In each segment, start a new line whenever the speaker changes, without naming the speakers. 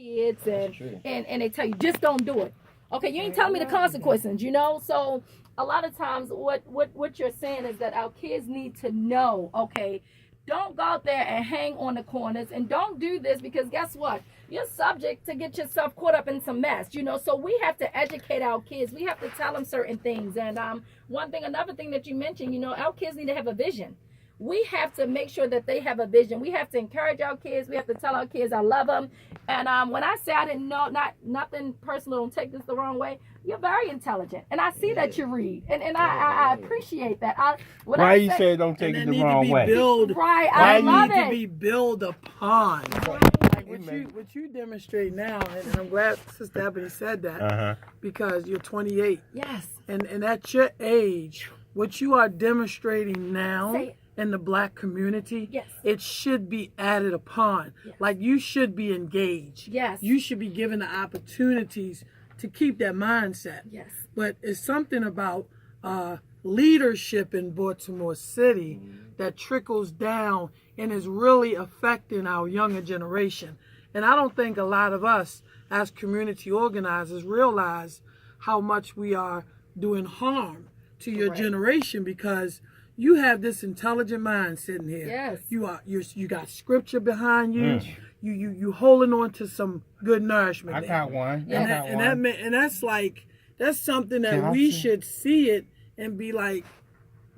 kids and they tell you just don't do it. Okay, you ain't telling me the consequences, you know? So a lot of times what you're saying is that our kids need to know, okay, don't go out there and hang on the corners and don't do this because guess what? You're subject to get yourself caught up in some mess, you know? So we have to educate our kids. We have to tell them certain things. And another thing that you mentioned, you know, our kids need to have a vision. We have to make sure that they have a vision. We have to encourage our kids. We have to tell our kids I love them. And when I say I didn't know, nothing personal, don't take this the wrong way. You're very intelligent, and I see that you read, and I appreciate that.
Why you say don't take it the wrong way?
Right, I love it.
To be built upon. Like what you demonstrate now, and I'm glad Sister Ebony said that because you're 28.
Yes.
And at your age, what you are demonstrating now in the black community, it should be added upon. Yes. Like you should be engaged.
Yes.
You should be given the opportunities to keep that mindset.
Yes.
But it's something about leadership in Baltimore City that trickles down and is really affecting our younger generation. And I don't think a lot of us as community organizers realize how much we are doing harm to your generation because you have this intelligent mind sitting here.
Yes.
You got scripture behind you. You holding on to some good nourishment.
I got one.
And that's something that we should see it and be like,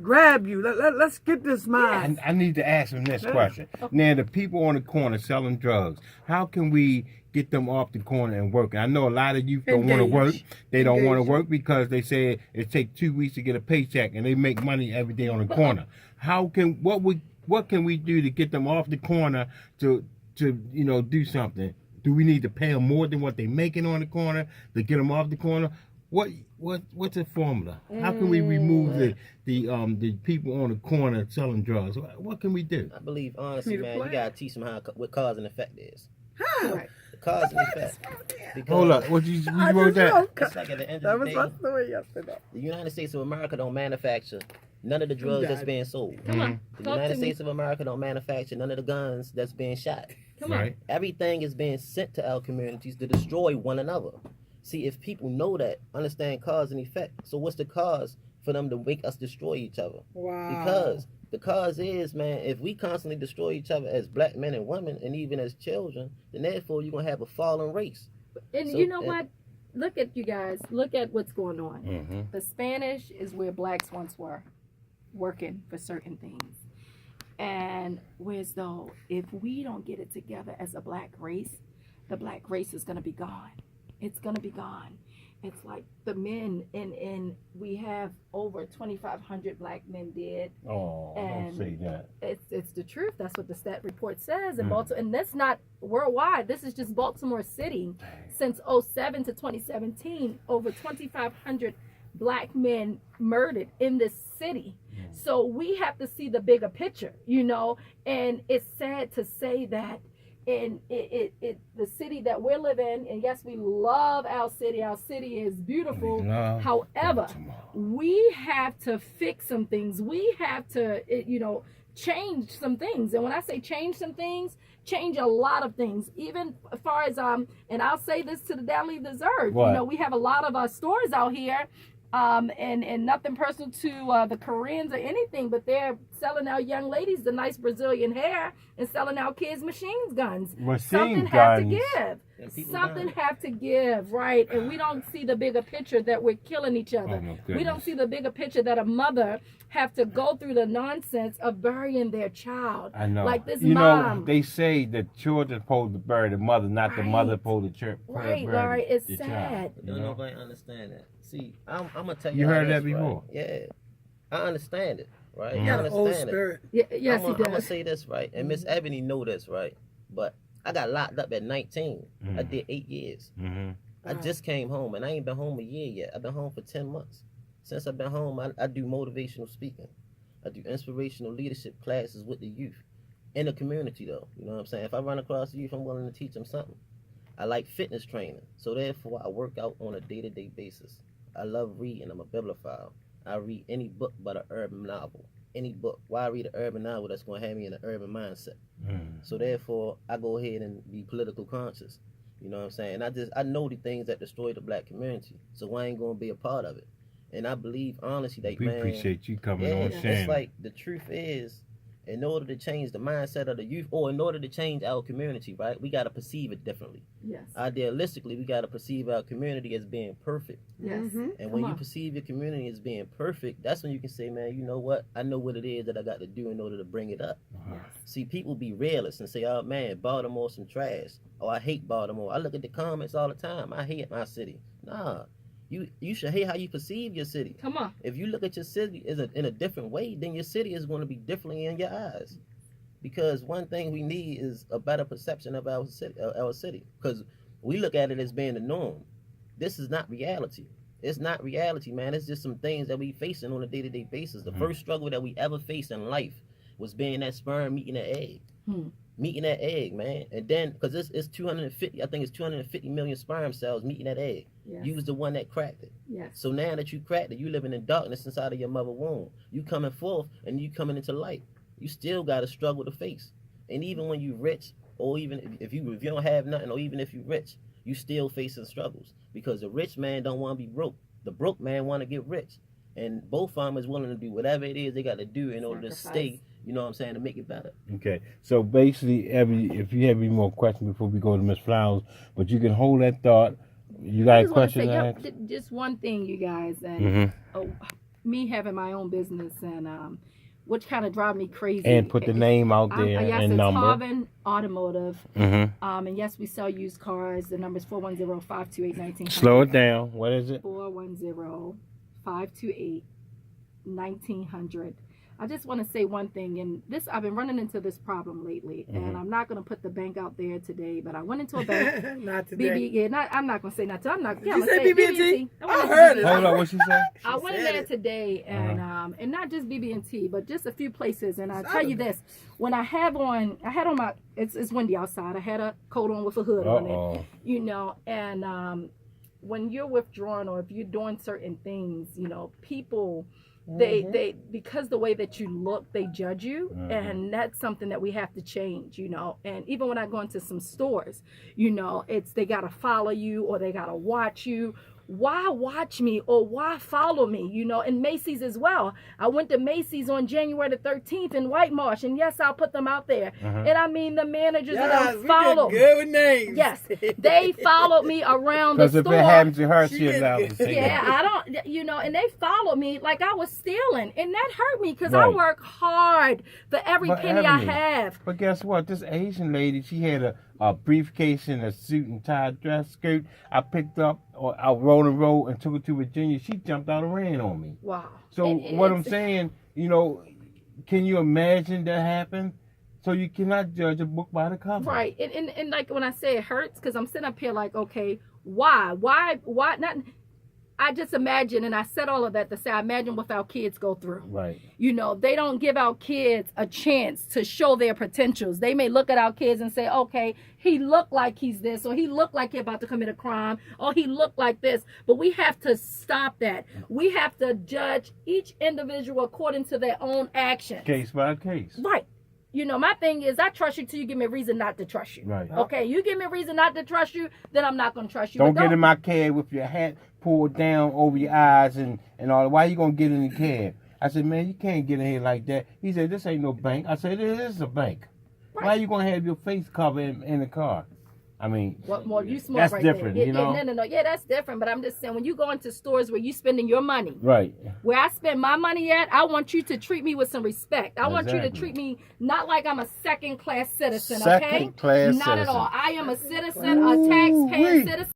grab you. Let's get this mind.
I need to ask them this question. Now, the people on the corner selling drugs, how can we get them off the corner and work? I know a lot of youth don't want to work. They don't want to work because they say it takes 2 weeks to get a paycheck and they make money every day on the corner. What can we do to get them off the corner to do something? Do we need to pay them more than what they're making on the corner to get them off the corner? What's the formula? How can we remove the people on the corner selling drugs? What can we do?
I believe honestly, man, you gotta teach them what cause and effect is.
How?
The cause and effect.
Hold up, what you wrote that?
It's like at the end of the day, the United States of America don't manufacture none of the drugs that's being sold.
Come on.
The United States of America don't manufacture none of the guns that's being shot.
Come on.
Everything is being sent to our communities to destroy one another. See, if people know that, understand cause and effect, so what's the cause for them to make us destroy each other?
Wow.
Because the cause is, man, if we constantly destroy each other as black men and women, and even as children, then therefore you're going to have a fallen race.
And so, you know what? Look at you guys. Look at what's going on. The Spanish is where blacks once were working for certain things. And whereas though, if we don't get it together as a black race, the black race is going to be gone. It's going to be gone. It's like the men, and we have over 2,500 black men dead.
Oh, don't say that.
It's the truth. That's what the stat report says in Baltimore. And that's not worldwide. This is just Baltimore City. Since 2007 to 2017, over 2,500 black men murdered in this city. So we have to see the bigger picture, you know, and it's sad to say that in the city that we're living in, and yes, we love our city is beautiful. However, we have to fix some things. We have to change some things. And when I say change some things, change a lot of things, even as far as and I'll say this to the Daily Deserve. You know, we have a lot of stores out here, and nothing personal to the Koreans or anything, but they're selling our young ladies the nice Brazilian hair and selling our kids machine guns. Something have to give. Something have to give, right? And we don't see the bigger picture that we're killing each other. We don't see the bigger picture that a mother have to go through the nonsense of burying their child.
I know.
Like this
you
mom.
know, they say the children supposed to bury the mother, not the mother supposed to
Right, Larry, it's
the
sad.
child,
Don't nobody understand that. See, I'm gonna tell you.
You heard that
this,
before?
Right? Yeah, I understand it, right?
You
I
got an old
understand
spirit.
Yes, he does.
I'm gonna say this, right? And Miss Ebony know this, right? But I got locked up at 19. I did 8 years. I just came home, and I ain't been home a year yet. I've been home for 10 months. Since I've been home, I do motivational speaking. I do inspirational leadership classes with the youth in the community, though. You know what I'm saying? If I run across the youth, I'm willing to teach them something. I like fitness training, so therefore I work out on a day-to-day basis. I love reading. I'm a bibliophile. I read any book but an urban novel. Any book. Why read an urban novel that's going to have me in an urban mindset? So therefore, I go ahead and be political conscious. You know what I'm saying? I know the things that destroy the black community, so I ain't gonna be a part of it. And I believe honestly, like,
We
man,
appreciate you coming on,
it's
sharing.
like the truth is, in order to change the mindset of the youth, or in order to change our community, right, we gotta perceive it differently.
Yes.
Idealistically, we gotta perceive our community as being perfect.
Yes.
And when
Come
you
on.
perceive your community as being perfect, that's when you can say, man, you know what? I know what it is that I got to do in order to bring it up.
Yes.
See, people be realists and say, oh man, Baltimore some trash. Oh, I hate Baltimore. I look at the comments all the time. I hate my city. Nah, you should hate how you perceive your city.
Come on.
If you look at your city in a different way, then your city is going to be differently in your eyes. Because one thing we need is a better perception of our city. Because we look at it as being the norm. This is not reality. It's not reality, man. It's just some things that we facing on a day-to-day basis. The first struggle that we ever faced in life was being that sperm meeting that egg. Meeting that egg, man. And then, because it's 250, I think it's 250 million sperm cells meeting that egg.
Yes.
You was the one that cracked it.
Yes.
So now that you cracked it, you living in darkness inside of your mother womb. You coming forth and you coming into light. You still got to struggle to face. And even when you rich, or even if you don't have nothing, or even if you rich, you still facing struggles. Because the rich man don't want to be broke. The broke man want to get rich. And both farmers willing to do whatever it is they got to do in order to stay, you know what I'm saying, to make it better.
Okay, so basically, if you have any more questions before we go to Miss Flowers, but you can hold that thought. You got a question to ask?
Just one thing, you guys, and me having my own business, and which kind of drive me crazy.
And put the name out there
yes,
and
it's
number.
Harvin Automotive.
Mm-hmm.
And yes, we sell used cars. The number is 410-528-1900.
Slow it down. What is it?
410-528-1900. I just want to say one thing, and this I've been running into this problem lately, and I'm not going to put the bank out there today, but I went into a bank.
Not today.
I'm not going to say not to. I'm not.
Did
Yeah,
you
I'm gonna
say
say
BB&T?
I
I
went
heard
into
it.
Hold on, what she said?
I went in
said
there
it.
today, and not just BB&T, but just a few places. And I tell you
Saturday.
this: when I had on my, it's windy outside. I had a coat on with a hood on it, you know. And when you're withdrawing or if you're doing certain things, you know, people. They because the way that you look, they judge you, and that's something that we have to change, you know. And even when I go into some stores, you know, it's they gotta follow you or they gotta watch you. Why watch me or why follow me? You know, and Macy's as well. I went to Macy's on January the 13th in White Marsh, and yes, I'll put them out there. And I mean the managers that follow.
Good with names.
Yes, they followed me around the
Because if
store.
it happens to her,
She
she'll
is
allow
good.
to say
Yeah,
that.
I don't, you know, and they followed me like I was stealing, and that hurt me because I
Right.
work hard for every
But
penny I
Ebony,
have.
But guess what? This Asian lady, she had a briefcase and a suit and tie dress skirt. I picked up out Rolling Road and took her to Virginia. She jumped out and ran on me.
Wow.
So
And
what I'm
it's-
saying, you know, can you imagine that happen? So you cannot judge a book by the cover.
Right, and like when I say it hurts, because I'm sitting up here like, okay, why not? I just imagine, and I said all of that to say, I imagine what our kids go through.
Right.
You know, they don't give our kids a chance to show their potentials. They may look at our kids and say, okay, he looked like he's this, or he looked like he's about to commit a crime, or he looked like this. But we have to stop that. We have to judge each individual according to their own actions.
Case by case.
Right. You know, my thing is I trust you till you give me a reason not to trust you.
Right.
Okay, you give me a reason not to trust you, then I'm not going to trust you.
Don't
But
get in my cab with your hat pulled down over your eyes and all. Why you gonna get in the cab? I said, man, you can't get in here like that. He said, this ain't no bank. I said, it is a bank.
Right.
Why you gonna have your face covered in the car? I mean,
Well, you smart
that's
right
different,
there.
you know?
No. Yeah, that's different. But I'm just saying, when you go into stores where you spending your money,
right.
where I spend my money at, I want you to treat me with some respect. I want you to
Exactly.
treat me not like I'm a second-class citizen, okay?
Second-class
Not at
citizen.
all. I am a citizen, a tax-paying citizen.